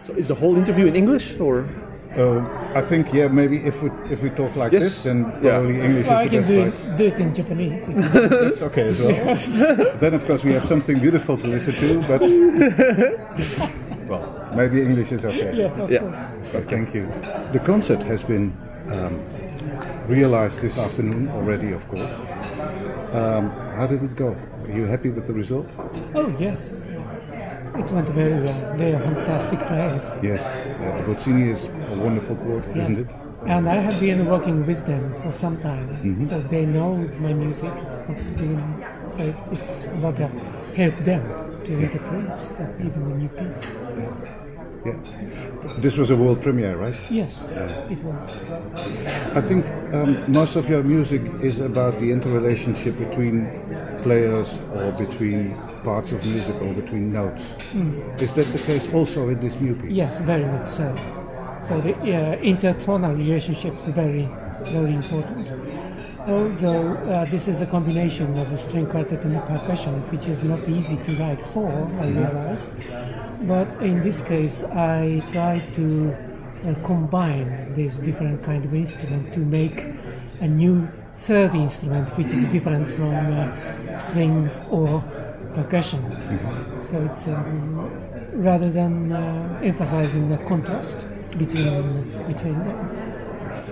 So is the whole interview in English, or? I think, yeah, maybe if we talk like this, then probably English is the best, right? Do it in Japanese. That's okay as well. Yes. Then, of course, we have something beautiful to listen to, but well, maybe English is okay. Yes, of course. But thank you. The concert has been realized this afternoon already, of course. How did it go? Are you happy with the result? Oh, yes. It went very well. They are fantastic players. Yes. Rossini is a wonderful chord, isn't it? And I have been working with them for some time, so they know my music. So it's rather help them to interpret even a new piece. Yeah. This was a world premiere, right? Yes, it was. I think most of your music is about the interrelationship between players or between parts of music or between notes. Is that the case also in this new piece? Yes, very much so. So the intertonal relationship is very, very important. Although this is a combination of the string quartet and the percussion, which is not easy to write for, I realized. But in this case, I try to combine these different kind of instruments to make a new third instrument, which is different from strings or percussion. So it's rather than emphasizing the contrast between them.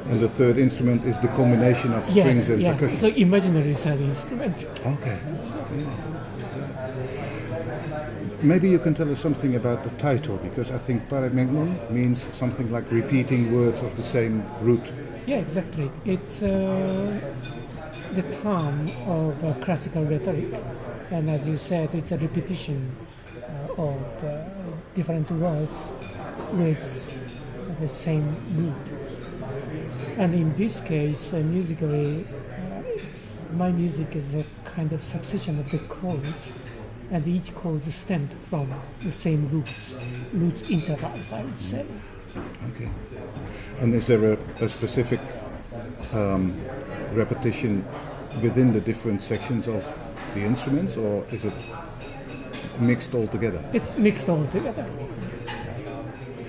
And the third instrument is the combination of strings and percussion. Yes, so imaginary third instrument. Okay. Maybe you can tell us something about the title, because I think Paramegnon means something like repeating words of the same root. Yeah, exactly. It's the term of classical rhetoric, and as you said, it's a repetition of different words with the same root. And in this case, musically, my music is a kind of succession of the chords, and each chord is stemmed from the same root intervals, I would say. Okay. And is there a specific repetition within the different sections of the instruments, or is it mixed all together? It's mixed all together.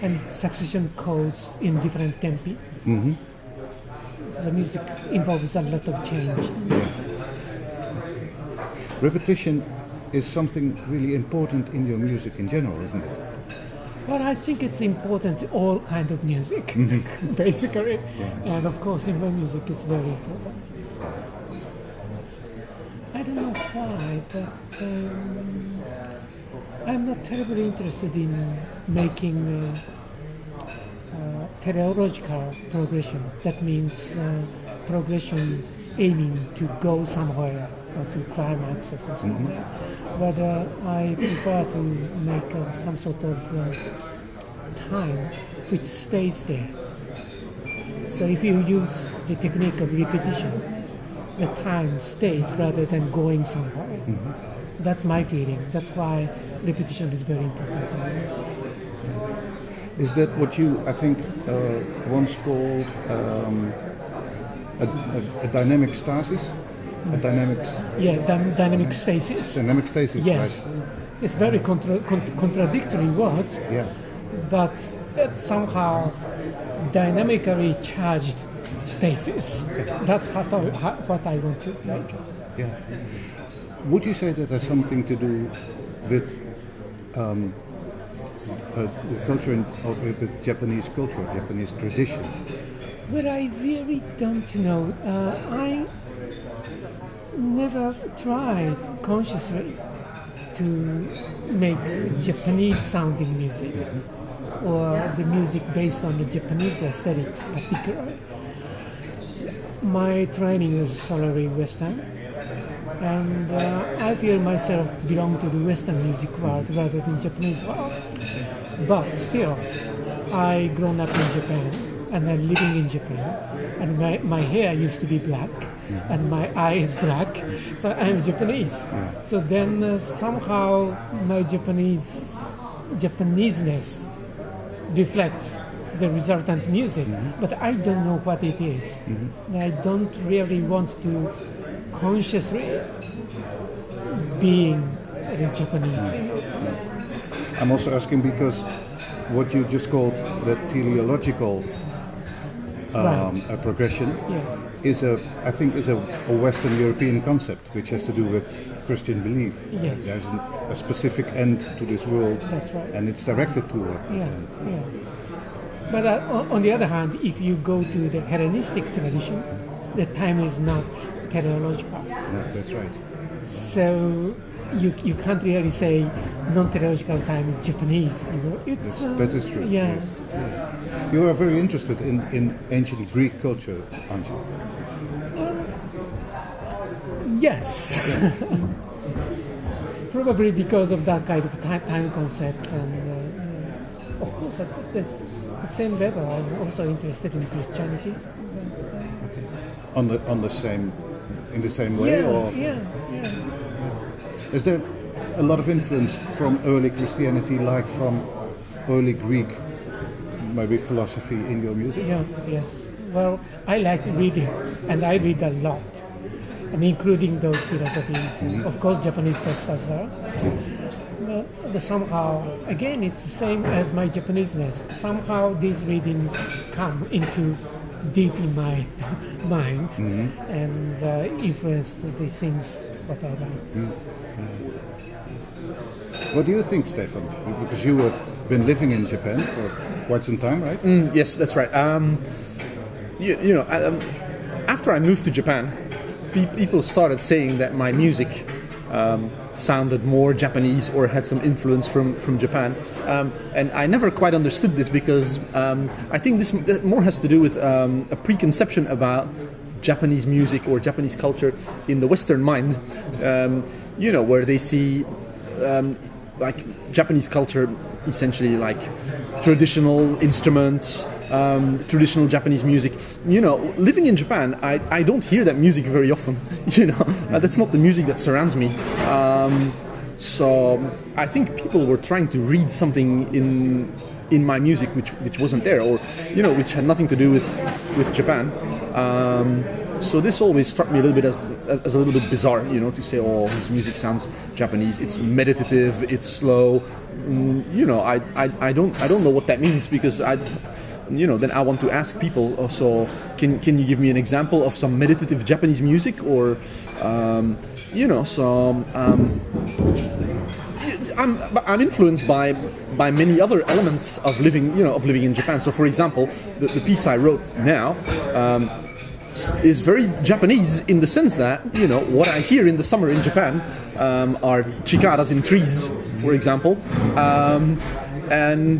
And succession chords in different tempi. The music involves a lot of change. Yes. Repetition is something really important in your music in general, isn't it? Well, I think it's important in all kind of music, basically. Yeah. And of course, in my music, it's very important. I don't know why, but I'm not terribly interested in making teleological progression. That means progression aiming to go somewhere or to climax or something like that. But I prefer to make some sort of time which stays there. So if you use the technique of repetition, the time stays rather than going somewhere. That's my feeling. That's why repetition is very important in music. Is that what you, I think, once called a dynamic stasis? A dynamic... Yeah, dynamic stasis. Dynamic stasis, yes. Right. It's very contradictory word, but it's somehow dynamically charged stasis. That's what I want to make. Yeah. Would you say that has something to do with culture with Japanese culture, Japanese tradition? Well, I really don't know. I never tried consciously to make Japanese sounding music or the music based on the Japanese aesthetic particularly. My training is solely Western, and I feel myself belong to the Western music world rather than Japanese world. But still, I grown up in Japan and I'm living in Japan, and my hair used to be black and my eye is black, so I'm Japanese. So then somehow my Japaneseness reflects the resultant music, but I don't know what it is. I don't really want to consciously being Japanese. I'm also asking because what you just called the teleological progression is I think is a Western European concept which has to do with Christian belief. Yes. There's a specific end to this world, That's right. and it's directed toward. But on the other hand, if you go to the Hellenistic tradition, the time is not teleological. Yeah, that's right. So you can't really say non-teleological time is Japanese. You know, it's that is true. Yeah. Yes. You are very interested in ancient Greek culture, aren't you? Yes. Probably because of that kind of time concept, and of course at the same level, I'm also interested in Christianity. On the same, in the same way, or is there a lot of influence from early Christianity, like from early Greek, maybe philosophy in your music? Yes. Well, I like reading, and I read a lot, and including those philosophies, and of course Japanese texts as well. But somehow, again, it's the same as my Japaneseness. Somehow these readings come into deep in my mind and influence the things what I like. What do you think, Stefan? Because you have been living in Japan for quite some time, right? Yes, that's right. After I moved to Japan, people started saying that my music sounded more Japanese or had some influence from Japan, and I never quite understood this because I think this more has to do with a preconception about Japanese music or Japanese culture in the Western mind, where they see like Japanese culture essentially like traditional instruments, traditional Japanese music. Living in Japan, I don't hear that music very often. That's not the music that surrounds me. So I think people were trying to read something in my music which wasn't there, or which had nothing to do with Japan. So this always struck me a little bit as a little bit bizarre, to say, oh, his music sounds Japanese. It's meditative, it's slow. I don't know what that means, because then I want to ask people. So can you give me an example of some meditative Japanese music, or I'm influenced by many other elements of living in Japan. So for example, the piece I wrote now is very Japanese in the sense that what I hear in the summer in Japan are cicadas in trees, for example, and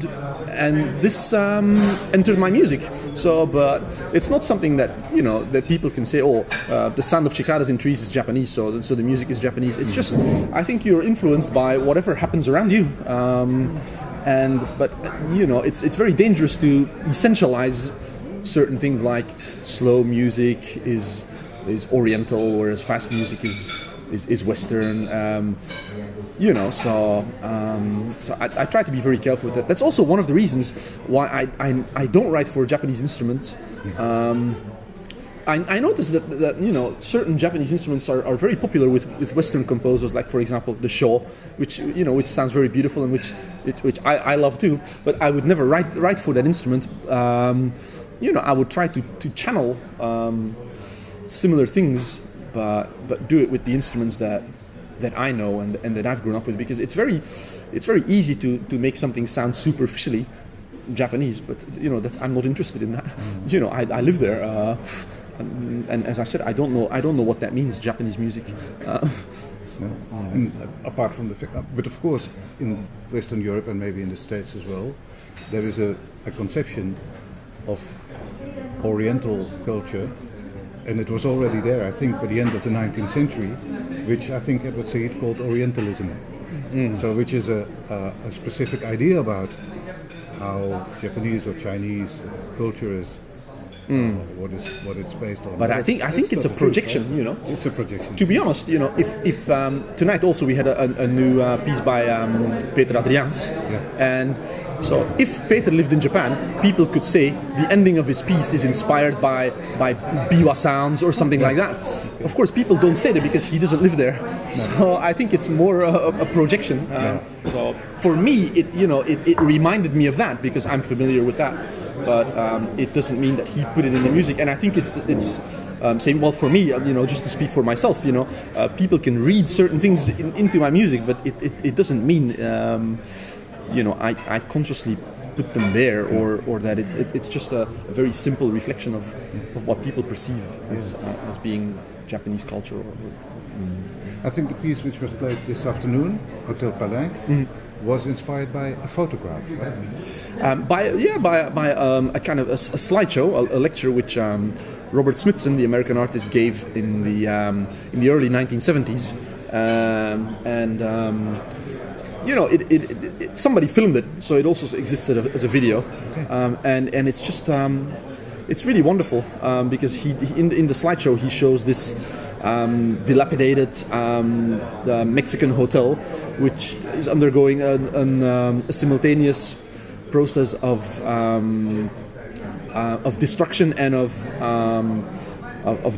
this entered my music. So, but it's not something that that people can say, oh, the sound of cicadas in trees is Japanese, so the music is Japanese. It's just, I think you're influenced by whatever happens around you, but it's very dangerous to essentialize certain things, like slow music is Oriental, whereas fast music is Western. So I try to be very careful with that. That's also one of the reasons why I don't write for Japanese instruments. I noticed that certain Japanese instruments are very popular with Western composers, like for example the shaw, which sounds very beautiful and which I love too. But I would never write for that instrument. I would try to channel similar things, but do it with the instruments that I know and that I've grown up with, because it's very easy to make something sound superficially Japanese, but that I'm not interested in that. I live there, and as I said, I don't know what that means, Japanese music. And apart from the fact, but of course in Western Europe and maybe in the States as well, there is a conception of Oriental culture, and it was already there, I think, by the end of the 19th century, which I think Edward Said called Orientalism. So, which is a specific idea about how Japanese or Chinese culture is, what it's based on. But I think it's a projection, right? It's a projection. To be honest, if tonight also we had a new piece by Peter Adriaans, and So if Peter lived in Japan, people could say the ending of his piece is inspired by biwa sounds or something like that. Of course, people don't say that because he doesn't live there. So I think it's more a projection. So for me, it reminded me of that because I'm familiar with that. But it doesn't mean that he put it in the music. And I think it's same. Well, for me, just to speak for myself, people can read certain things into my music, but it doesn't mean I consciously put them there, or that it's just a very simple reflection of what people perceive as being Japanese culture. I think the piece which was played this afternoon, Hotel Palais, was inspired by a photograph, right? By a kind of a slideshow, a lecture which Robert Smithson, the American artist, gave in the early 1970s, somebody filmed it, so it also existed as a video, and it's just it's really wonderful because he in the slideshow he shows this dilapidated Mexican hotel which is undergoing a simultaneous process of destruction and of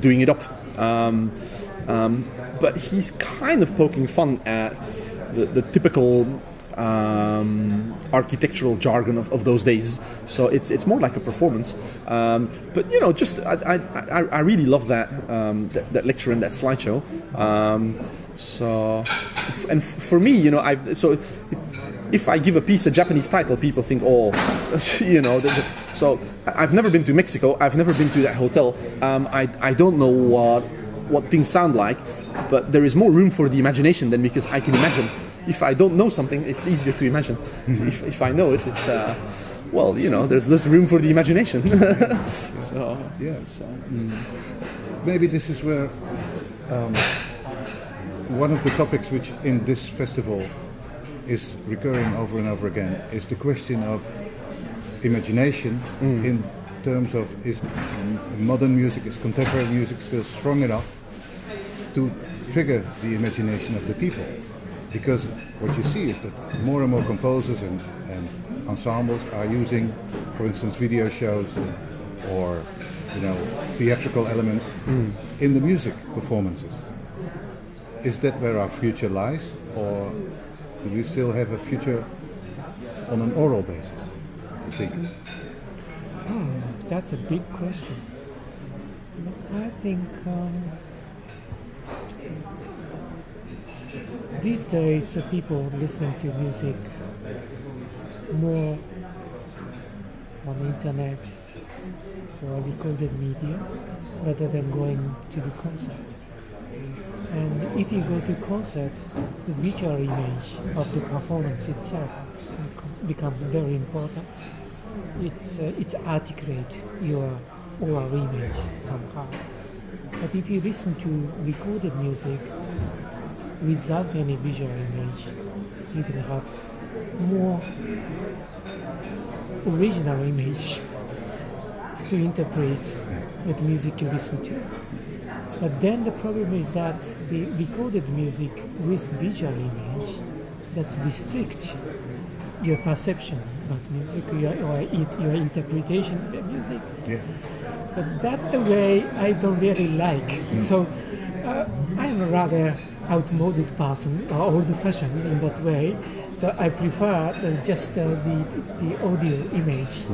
doing it up, but he's kind of poking fun at the typical architectural jargon of those days. So it's more like a performance. But I really love that lecture and that slideshow. And for me, if I give a piece a Japanese title, people think, so I've never been to Mexico. I've never been to that hotel. I don't know what things sound like, but there is more room for the imagination than because I can imagine. If I don't know something, it's easier to imagine. So if I know it, it's there's less room for the imagination. So yeah. Maybe this is where one of the topics which in this festival is recurring over and over again is the question of imagination in terms of is modern music, is contemporary music still strong enough to trigger the imagination of the people? Because what you see is that more and more composers and ensembles are using, for instance, video shows or theatrical elements in the music performances. Is that where our future lies, or do we still have a future on an oral basis, I think? That's a big question. I think these days people listen to music more on the internet or recorded media rather than going to the concert. And if you go to concert, the visual image of the performance itself becomes very important. It's articulate your oral image somehow. But if you listen to recorded music without any visual image, you can have more original image to interpret what music you listen to. But then the problem is that the recorded music with visual image that restrict your perception about music, your interpretation of the music. Yeah. But that the way I don't really like. So I'm a rather outmoded person, or old-fashioned in that way. So I prefer just the audio image,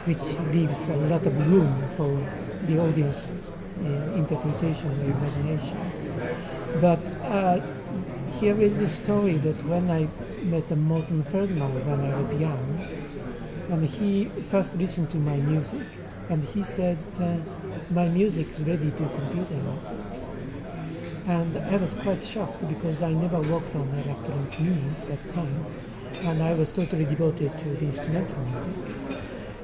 which leaves a lot of room for the audience interpretation or imagination. But here is the story that when I met Morten Feldman when I was young, and he first listened to my music, and he said, my music is ready to computer music. And I was quite shocked because I never worked on electronic means at that time, and I was totally devoted to the instrumental music.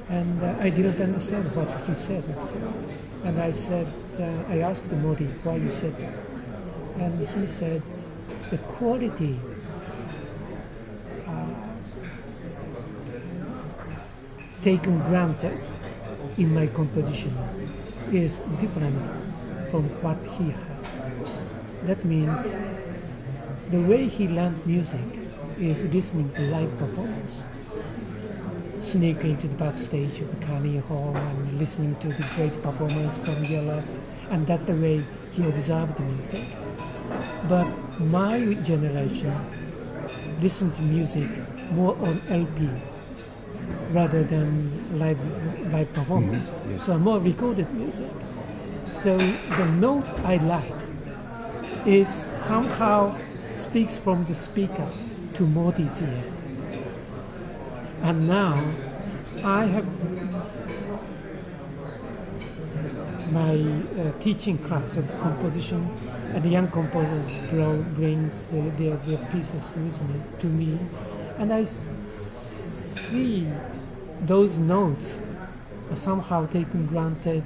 And I didn't understand what he said. And I said, I asked Modi why you said that. And he said, the quality taken granted in my composition is different from what he had. That means the way he learned music is listening to live performance. sneak into the backstage of the Carnegie Hall and listening to the great performance from Europe, and that's the way he observed music. But my generation listened to music more on LP rather than live performance. Yes. So more recorded music. So the note I like is somehow speaks from the speaker to Morty's ear. And now I have my teaching class of composition, and the young composers brings their pieces with me to me, and I see those notes are somehow taken granted.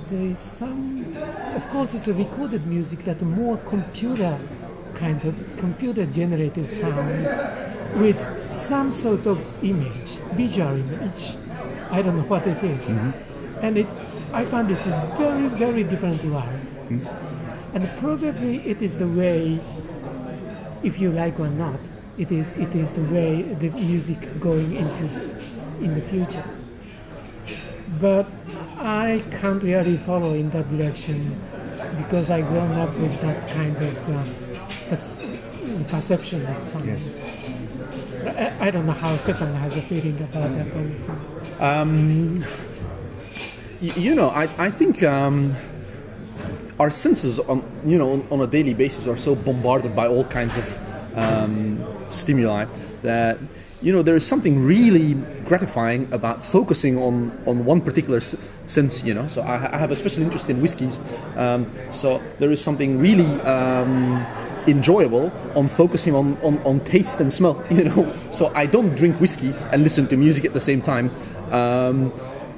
There's some, of course, it's a recorded music that more computer generated sound with some sort of image, visual image. I don't know what it is. And I find it's a very, very different world. And probably it is the way, if you like or not, it is the way the music going in the future. But I can't really follow in that direction because I grown up with that kind of perception of sound. Yes. I don't know how Stefan has a feeling about that kind of thing. I think our senses on a daily basis are so bombarded by all kinds of stimuli that there is something really gratifying about focusing on one particular sense. So I have a special interest in whiskeys, so there is something really enjoyable on focusing on taste and smell. So I don't drink whiskey and listen to music at the same time.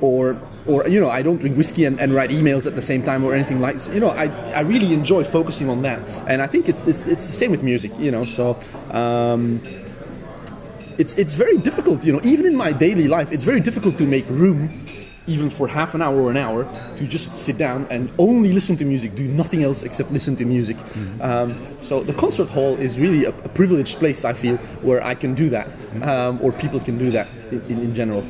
Or I don't drink whiskey and write emails at the same time or anything like. I really enjoy focusing on that, and I think it's the same with music. So it's very difficult. Even in my daily life, it's very difficult to make room, even for half an hour or an hour, to just sit down and only listen to music, do nothing else except listen to music. So the concert hall is really a privileged place, I feel, where I can do that, or people can do that in general.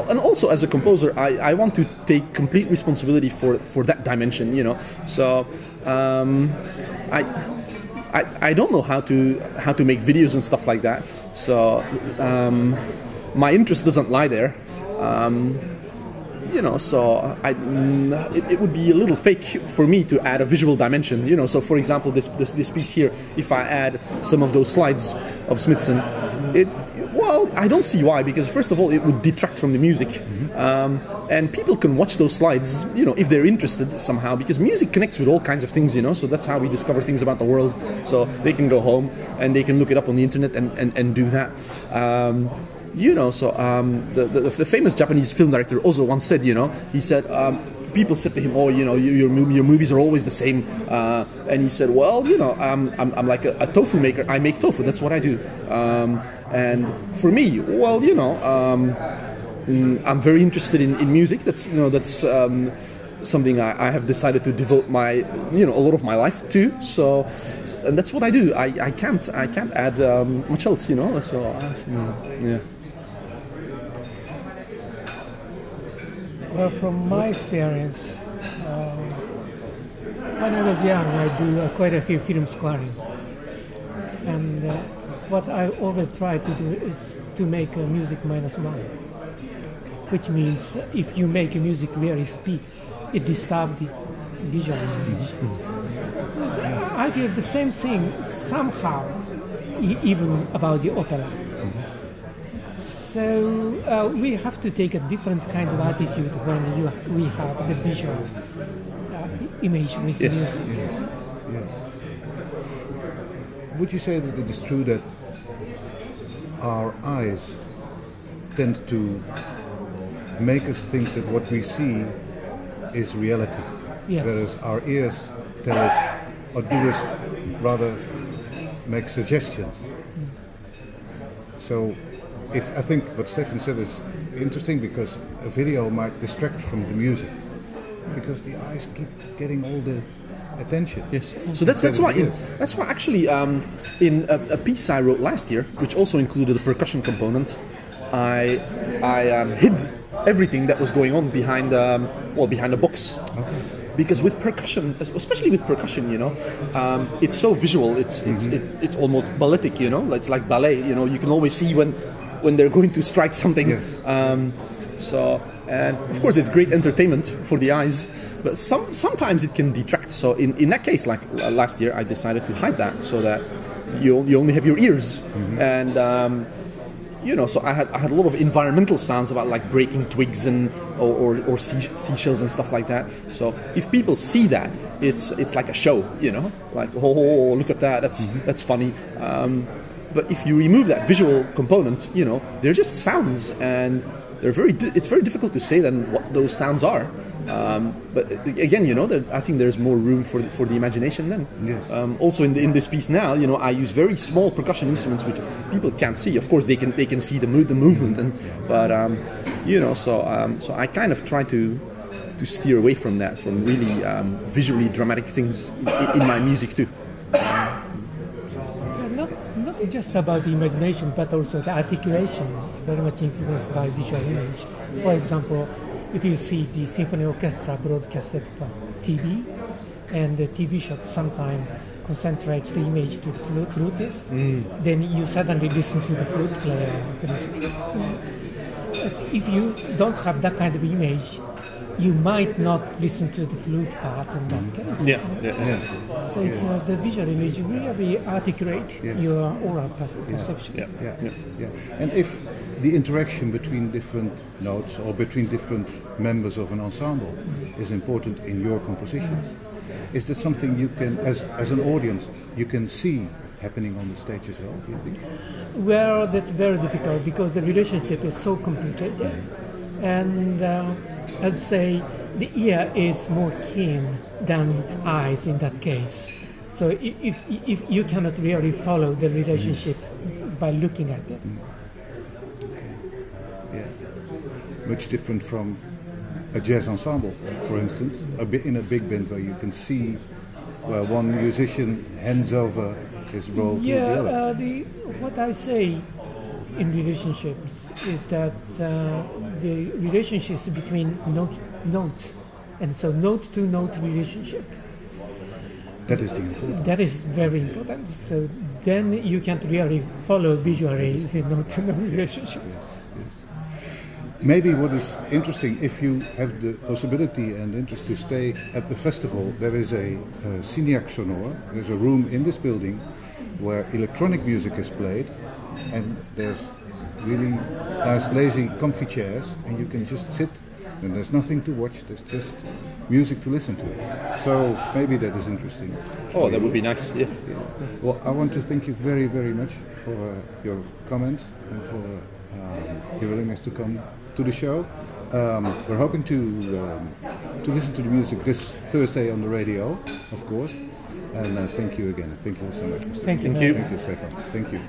And also, as a composer, I want to take complete responsibility for that dimension. So I don't know how to make videos and stuff like that. So my interest doesn't lie there. So it would be a little fake for me to add a visual dimension. So for example, this piece here, if I add some of those slides of Smithson, I don't see why, because first of all, it would detract from the music. And people can watch those slides, if they're interested somehow, because music connects with all kinds of things, so that's how we discover things about the world. So they can go home and they can look it up on the internet and do that. The famous Japanese film director Ozu once said, he said, people said to him, "Oh, your movies are always the same," and he said, "Well, I'm like a tofu maker. I make tofu. That's what I do." And for me, I'm very interested in music. That's something I have decided to devote a lot of my life to. So, and that's what I do. I can't add much else. So yeah. Well, from my experience, when I was young, I do quite a few film scoring. And what I always try to do is to make music -1, which means if you make a music really speak, it disturbs the visual image. I feel the same thing somehow, even about the opera. So we have to take a different kind of attitude when we have the visual image with music. Yes. Would you say that it is true that our eyes tend to make us think that what we see is reality, whereas our ears tell us, or do us rather make suggestions? So I think what Stefan said is interesting, because a video might distract from the music, because the eyes keep getting all the attention. Yes. So that's why actually in a piece I wrote last year, which also included a percussion component, I hid everything that was going on behind a box. Okay. Because with percussion, especially with percussion, it's so visual. It's almost balletic. It's like ballet. You can always see when they're going to strike something. Yes. And of course it's great entertainment for the eyes, but sometimes it can detract. So in that case, like last year, I decided to hide that so that you only have your ears. And so I had a lot of environmental sounds about like breaking twigs or seashells and stuff like that. So if people see that, it's like a show, like oh look at that, that's funny. But if you remove that visual component, they're just sounds, and it's very difficult to say then what those sounds are. But again, I think there's more room for the imagination then. Yes. Also in this piece now, I use very small percussion instruments which people can't see. Of course, they can see the movement, but so I kind of try to steer away from that, from really visually dramatic things in my music too. Not just about the imagination, but also the articulation is very much influenced by visual image. For example, if you see the symphony orchestra broadcasted by TV, and the TV shot sometimes concentrates the image to the flutist, then you suddenly listen to the flute player. If you don't have that kind of image, you might not listen to the flute part in that case. Yeah. So it's the visual image really articulate your oral perception. Yeah. And if the interaction between different notes or between different members of an ensemble is important in your compositions, is that something you can, as an audience, you can see happening on the stage as well, do you think? Well, that's very difficult because the relationship is so complicated. And I'd say the ear is more keen than eyes in that case. So if you cannot really follow the relationship by looking at it. Yeah. Much different from a jazz ensemble, for instance, in a big band where you can see where one musician hands over his role to the other. What I say in relationships is that the relationships between notes, and so note to note relationship. That is the important. That is very important. So then you can't really follow visually the note to note relationship. Yes. Maybe what is interesting, if you have the possibility and interest to stay at the festival, there is a Signac Sonore. There's a room in this building where electronic music is played, and there's really nice, lazy, comfy chairs, and you can just sit, and there's nothing to watch, there's just music to listen to. So maybe that is interesting. Oh, that would be nice, yeah. Well, I want to thank you very, very much for your comments and for your willingness to come to the show. We're hoping to listen to the music this Thursday on the radio, of course. And thank you again. Thank you so much. Thank you. Thank you, Stefan. Thank you.